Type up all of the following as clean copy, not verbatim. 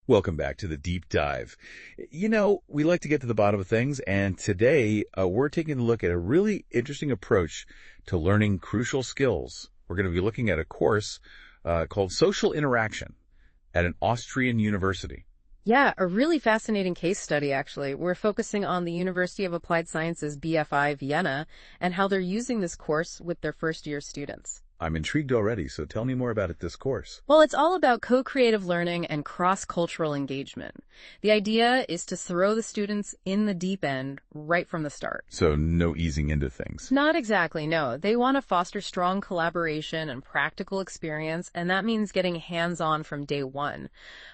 Welcome back to the Deep Dive. We like to get to the bottom of things, and today we're taking a look at a really interesting approach to learning crucial skills. We're going to be looking at a course called Social Interaction at an Austrian university. Yeah, a really fascinating case study, actually. We're focusing on the University of Applied Sciences BFI Vienna and how they're using this course with their first-year students. I'm intrigued already, so tell me more about this course. Well, it's all about co-creative learning and cross-cultural engagement. The idea is to throw the students in the deep end right from the start. So no easing into things. Not exactly, no. They want to foster strong collaboration and practical experience, and that means getting hands-on from day one,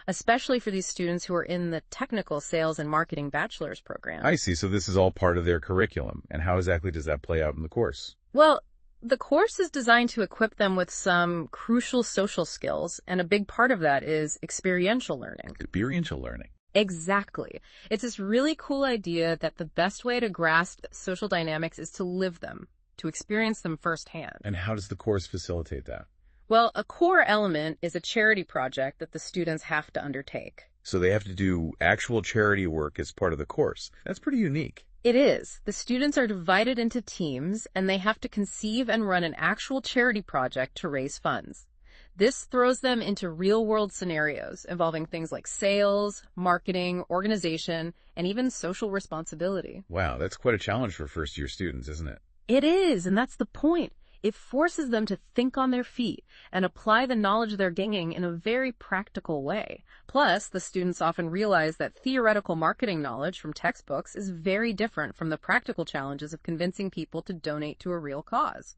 especially for these students who are in the technical sales and marketing bachelor's program. I see, so this is all part of their curriculum. And how exactly does that play out in the course? Well, the course is designed to equip them with some crucial social skills, and a big part of that is experiential learning. Experiential learning. Exactly. It's this really cool idea that the best way to grasp social dynamics is to live them, to experience them firsthand. And how does the course facilitate that? Well, a core element is a charity project that the students have to undertake. So they have to do actual charity work as part of the course. That's pretty unique. It is. The students are divided into teams, and they have to conceive and run an actual charity project to raise funds. This throws them into real-world scenarios involving things like sales, marketing, organization, and even social responsibility. Wow, that's quite a challenge for first-year students, isn't it? It is, and that's the point. It forces them to think on their feet and apply the knowledge they're gaining in a very practical way. Plus, the students often realize that theoretical marketing knowledge from textbooks is very different from the practical challenges of convincing people to donate to a real cause.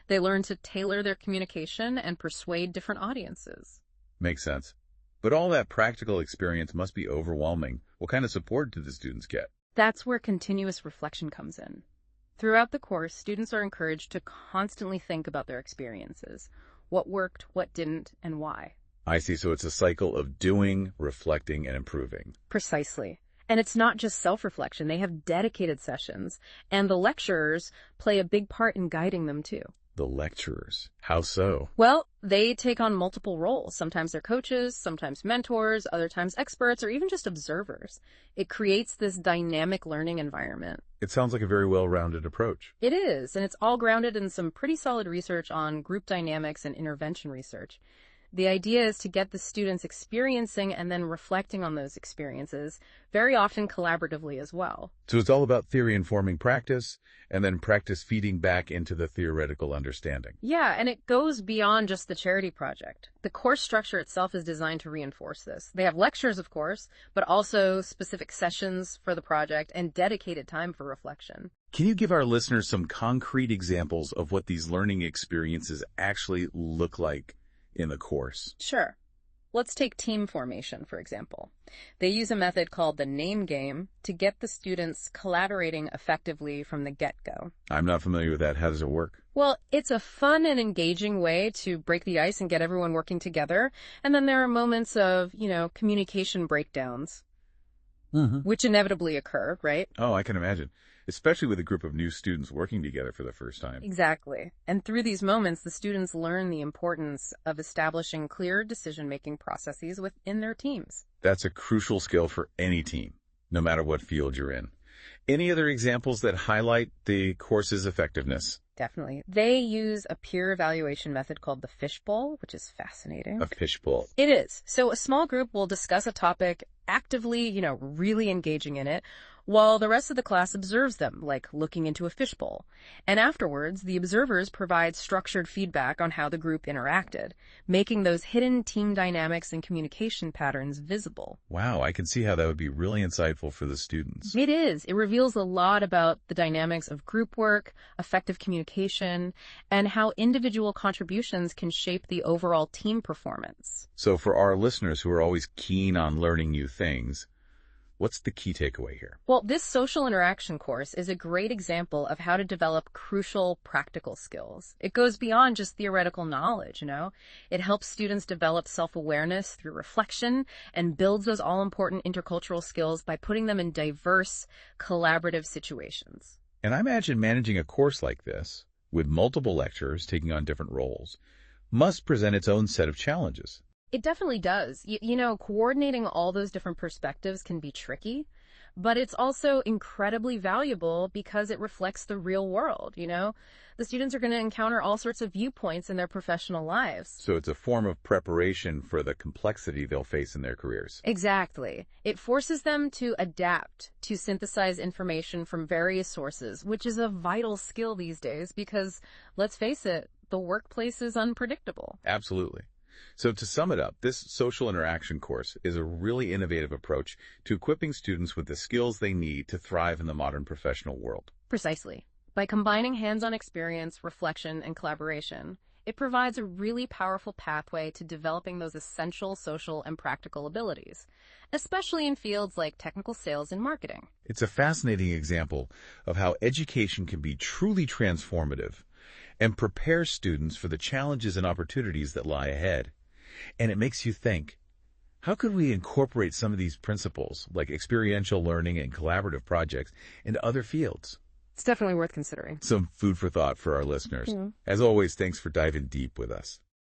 They learn to tailor their communication and persuade different audiences. Makes sense. But all that practical experience must be overwhelming. What kind of support do the students get? That's where continuous reflection comes in. Throughout the course, students are encouraged to constantly think about their experiences, what worked, what didn't, and why. I see, so it's a cycle of doing, reflecting, and improving. Precisely. And it's not just self-reflection. They have dedicated sessions, and the lecturers play a big part in guiding them too. The lecturers. How so? Well, they take on multiple roles. Sometimes they're coaches, sometimes mentors, other times experts, or even just observers. It creates this dynamic learning environment. It sounds like a very well-rounded approach. It is, and it's all grounded in some pretty solid research on group dynamics and intervention research. The idea is to get the students experiencing and then reflecting on those experiences, very often collaboratively as well. So it's all about theory informing practice, and then practice feeding back into the theoretical understanding. Yeah, and it goes beyond just the charity project. The course structure itself is designed to reinforce this. They have lectures, of course, but also specific sessions for the project and dedicated time for reflection. Can you give our listeners some concrete examples of what these learning experiences actually look like in the course? Sure. Let's take team formation, for example. They use a method called the name game to get the students collaborating effectively from the get-go. I'm not familiar with that. How does it work? Well, it's a fun and engaging way to break the ice and get everyone working together. And then there are moments of, communication breakdowns, which inevitably occur, right? Oh, I can imagine. Especially with a group of new students working together for the first time. Exactly. And through these moments, the students learn the importance of establishing clear decision-making processes within their teams. That's a crucial skill for any team, no matter what field you're in. Any other examples that highlight the course's effectiveness? Definitely. They use a peer evaluation method called the fishbowl, which is fascinating. A fishbowl. It is. So a small group will discuss a topic actively, really engaging in it, while the rest of the class observes them, like looking into a fishbowl. And afterwards, the observers provide structured feedback on how the group interacted, making those hidden team dynamics and communication patterns visible. Wow, I can see how that would be really insightful for the students. It is. It reveals a lot about the dynamics of group work, effective communication, and how individual contributions can shape the overall team performance. So for our listeners who are always keen on learning new things, what's the key takeaway here? Well, this social interaction course is a great example of how to develop crucial practical skills. It goes beyond just theoretical knowledge, It helps students develop self-awareness through reflection and builds those all-important intercultural skills by putting them in diverse, collaborative situations. And I imagine managing a course like this, with multiple lecturers taking on different roles, must present its own set of challenges. It definitely does. Coordinating all those different perspectives can be tricky, but it's also incredibly valuable because it reflects the real world. The students are going to encounter all sorts of viewpoints in their professional lives. So it's a form of preparation for the complexity they'll face in their careers. Exactly. It forces them to adapt, to synthesize information from various sources, which is a vital skill these days because, let's face it, the workplace is unpredictable. Absolutely. So to sum it up, this social interaction course is a really innovative approach to equipping students with the skills they need to thrive in the modern professional world. Precisely. By combining hands-on experience, reflection, and collaboration, it provides a really powerful pathway to developing those essential social and practical abilities, especially in fields like technical sales and marketing. It's a fascinating example of how education can be truly transformative and prepare students for the challenges and opportunities that lie ahead. And it makes you think, how could we incorporate some of these principles, like experiential learning and collaborative projects, into other fields? It's definitely worth considering. Some food for thought for our listeners. Yeah. As always, thanks for diving deep with us.